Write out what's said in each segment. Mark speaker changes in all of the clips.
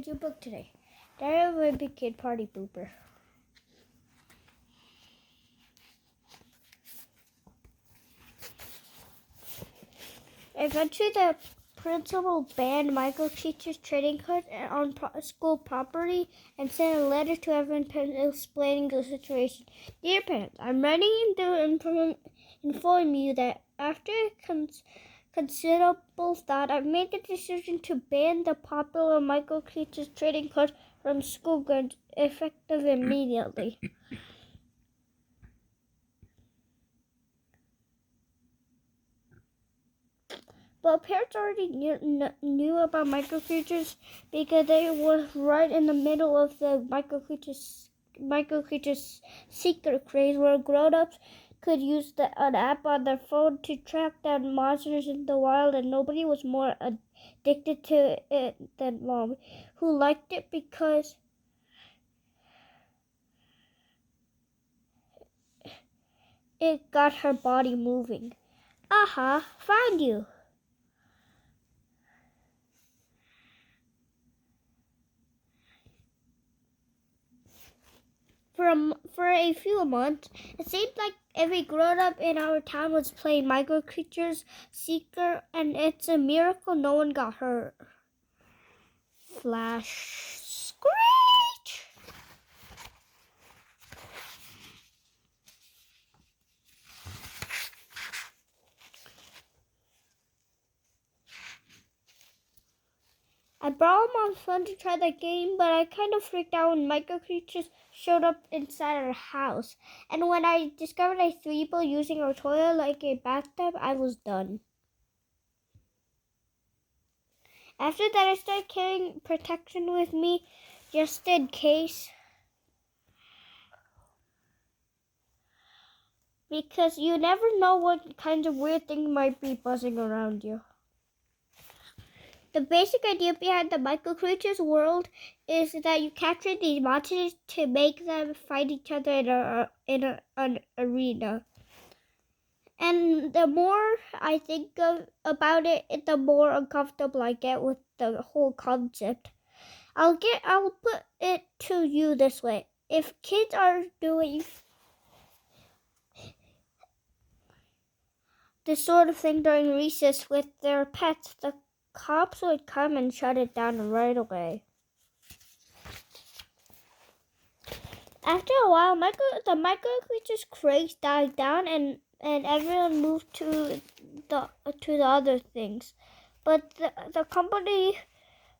Speaker 1: read your book today. Diary of a Wimpy Kid, Partypooper. Eventually, the principal banned microteachers trading cards on school property and sent a letter to everyone explaining the situation. Dear parents, I'm writing to inform you that after considerable thought, I've made the decision to ban the popular microteachers trading cards from school grounds effective immediately. But parents already knew about microteachers because they were right in the middle of the microteachers secret craze, where grown-ups could use an app on their phone to track down monsters in the wild, and nobody was more addicted to it than Mom, who liked it because it got her body moving. Aha, found you! For a few months, it seemed like every grown-up in our town was playing Micro Creatures Seeker, and it's a miracle no one got hurt. Flash screech! I borrowed Mom's phone to try the game, but I kind of freaked out when Micro Creatures showed up inside our house. And when I discovered a three-ball using our toilet like a bathtub, I was done. After that, I started carrying protection with me just in case. Because you never know what kinds of weird things might be buzzing around you. The basic idea behind the Micro Creatures world is that you capture these monsters to make them fight each other in an arena. And the more I think about it, the more uncomfortable I get with the whole concept. I'll put it to you this way: if kids are doing this sort of thing during recess with their pets, the cops would come and shut it down right away. After a while, the Micro Creatures craze died down, and everyone moved to the other things. But the company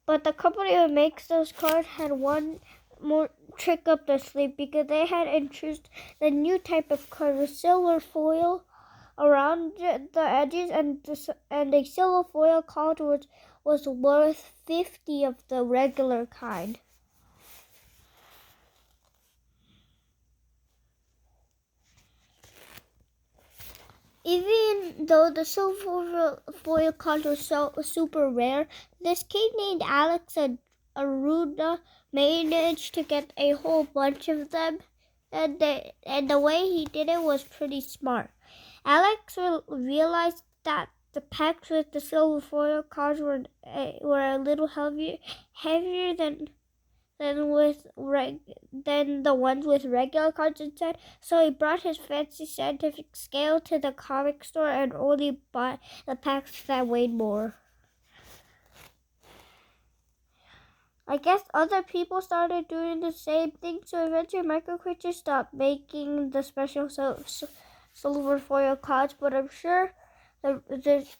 Speaker 1: that makes those cards had one more trick up their sleeve, because they had introduced the new type of card with silver foil around the edges, and a silver foil card was worth 50 of the regular kind. Even though the silver foil card was super rare, this kid named Alex and Aruna managed to get a whole bunch of them, and the way he did it was pretty smart. Alex realized that the packs with the silver foil cards were a little heavier than the ones with regular cards inside, so he brought his fancy scientific scale to the comic store and only bought the packs that weighed more. I guess other people started doing the same thing, so eventually Micro Creatures stopped making the special silver foil cards, but I'm sure this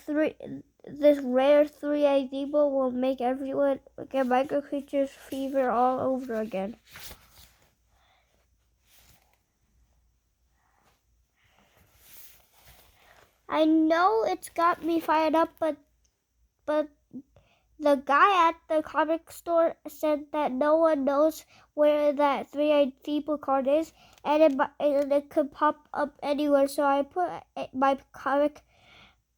Speaker 1: rare 3A Debo will make everyone get Micro Creatures fever all over again. I know it's got me fired up, but the guy at the comic store said that no one knows where that 3A Debo card is, and it could pop up anywhere, so I put my comic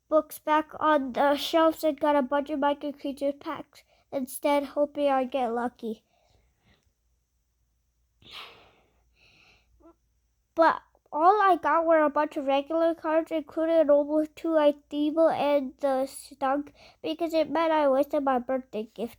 Speaker 1: books back on the shelves and got a bunch of Micro Creatures packs instead, hoping I'd get lucky. But all I got were a bunch of regular cards, including an almost 2 table and the stunk, because it meant I wasted my birthday gift.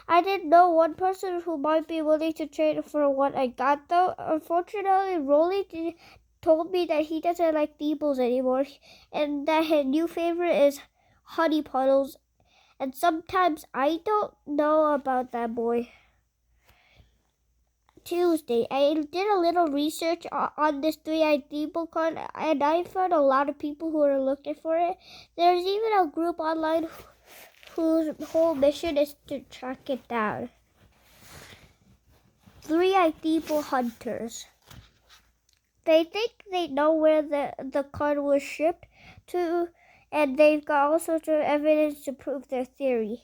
Speaker 1: I didn't know one person who might be willing to trade for what I got, though. Unfortunately, Rolly told me that he doesn't like Deebles anymore, and that his new favorite is Honey Puddles. And sometimes I don't know about that boy. Tuesday, I did a little research on this 3-eyed Deeble card, and I found a lot of people who are looking for it. There's even a group online whose whole mission is to track it down. 3-eyed Deeble hunters. They think they know where the card was shipped to, and they've got all sorts of evidence to prove their theory.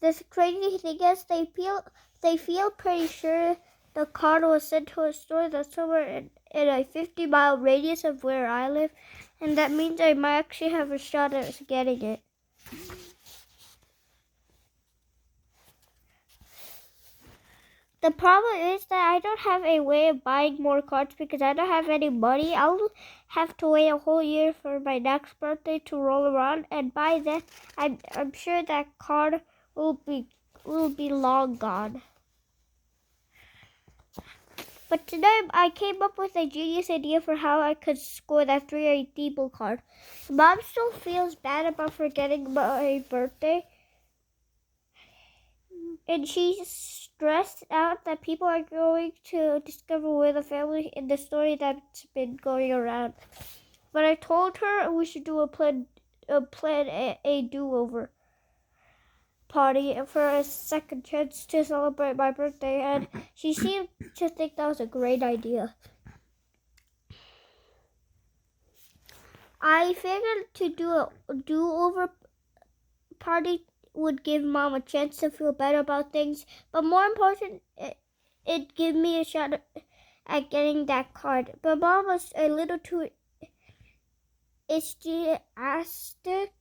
Speaker 1: The crazy thing is they feel pretty sure the card was sent to a store that's somewhere in a 50-mile radius of where I live, and that means I might actually have a shot at getting it. The problem is that I don't have a way of buying more cards because I don't have any money. I'll have to wait a whole year for my next birthday to roll around, and by then I'm sure that card will be long gone. But today I came up with a genius idea for how I could score that 3-eyed Deeble card. Mom still feels bad about forgetting my birthday, and she's stressed out that people are going to discover we're the family in the story that's been going around. But I told her we should do a do-over party for a second chance to celebrate my birthday, and she seemed to think that was a great idea. I figured to do a do-over party would give Mom a chance to feel better about things, but more important, it gave me a shot at getting that card. But Mom was a little too enthusiastic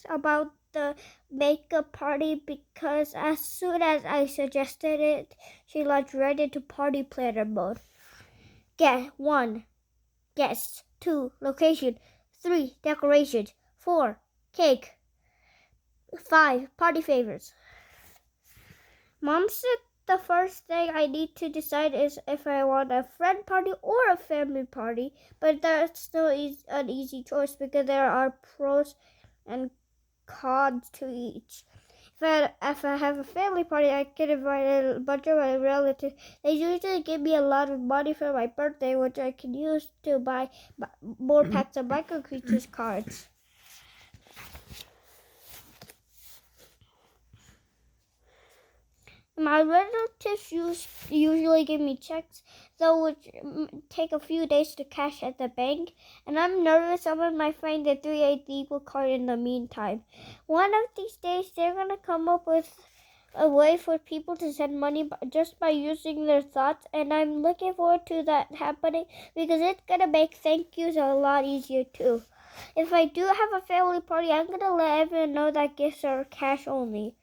Speaker 1: about the makeup party because as soon as I suggested it, she launched right into party planner mode. Get 1, guests. 2, location. 3, decorations. 4, cake. 5, party favors. Mom said the first thing I need to decide is if I want a friend party or a family party, but that's still an easy choice because there are pros and cons to each. If I have a family party, I can invite a bunch of my relatives. They usually give me a lot of money for my birthday, which I can use to buy more packs of Micro Creatures cards. My relatives usually give me checks, though which take a few days to cash at the bank, and I'm nervous someone might find the 3-eyed Deeble card in the meantime. One of these days, they're going to come up with a way for people to send money just by using their thoughts, and I'm looking forward to that happening because it's going to make thank yous a lot easier too. If I do have a family party, I'm going to let everyone know that gifts are cash only.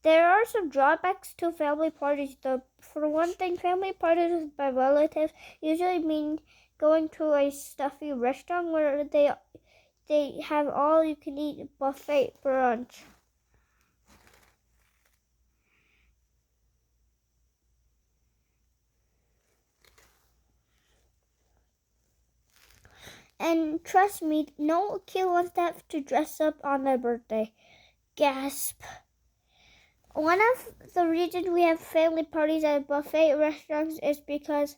Speaker 1: There are some drawbacks to family parties, though. For one thing, family parties with my relatives usually mean going to a stuffy restaurant where they have all-you-can-eat buffet for lunch. And trust me, no kid wants to have to dress up on their birthday. Gasp. One of the reasons we have family parties at buffet restaurants is because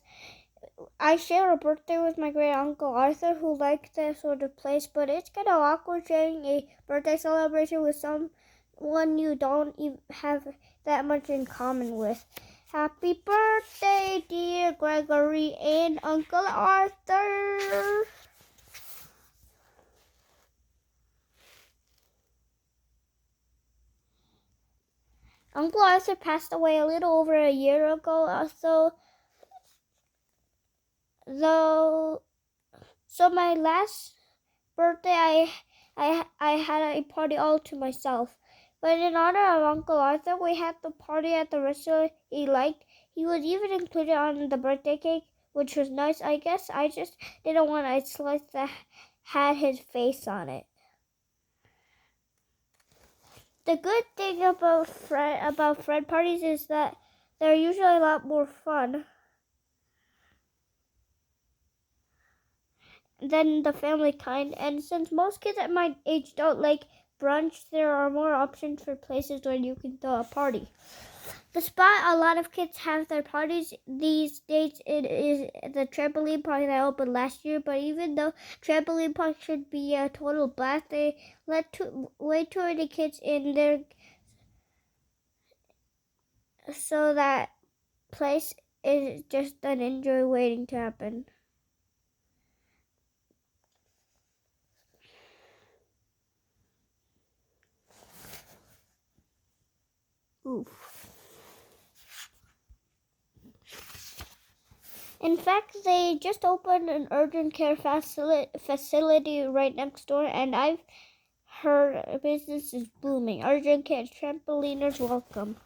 Speaker 1: I share a birthday with my great uncle Arthur, who likes that sort of place, but it's kind of awkward sharing a birthday celebration with someone you don't even have that much in common with. Happy birthday, dear Gregory and Uncle Arthur! Uncle Arthur passed away a little over a year ago, so my last birthday I had a party all to myself. But in honor of Uncle Arthur, we had the party at the restaurant he liked. He was even included on the birthday cake, which was nice. I guess I just didn't want a slice that had his face on it. The good thing about friend parties is that they're usually a lot more fun than the family kind. And since most kids at my age don't like brunch, there are more options for places where you can throw a party. The spot a lot of kids have their parties these days it is the trampoline park that opened last year. But even though trampoline park should be a total blast, they let way too many kids in there, so that place is just an enjoy waiting to happen. Oof. In fact, they just opened an urgent care facility right next door, and I've heard business is booming. Urgent care trampoliners welcome.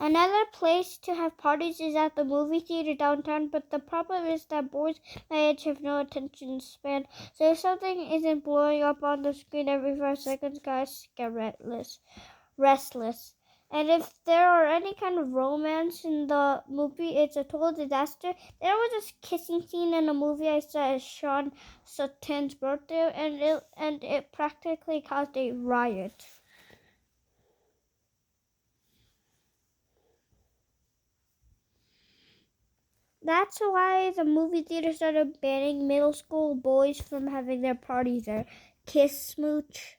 Speaker 1: Another place to have parties is at the movie theater downtown, but the problem is that boys my age have no attention span. So if something isn't blowing up on the screen every 5 seconds, guys get restless. And if there are any kind of romance in the movie, it's a total disaster. There was a kissing scene in a movie I saw at Sean Sutton's birthday, and it practically caused a riot. That's why the movie theater started banning middle school boys from having their parties there. Kiss smooch.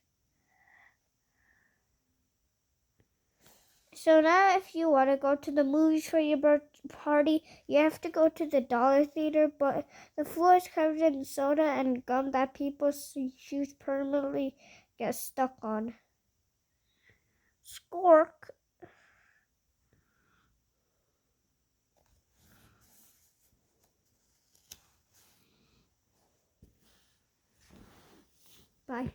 Speaker 1: So now if you want to go to the movies for your birthday party, you have to go to the dollar theater, but the floor is covered in soda and gum that people's shoes permanently get stuck on. Skork. Bye.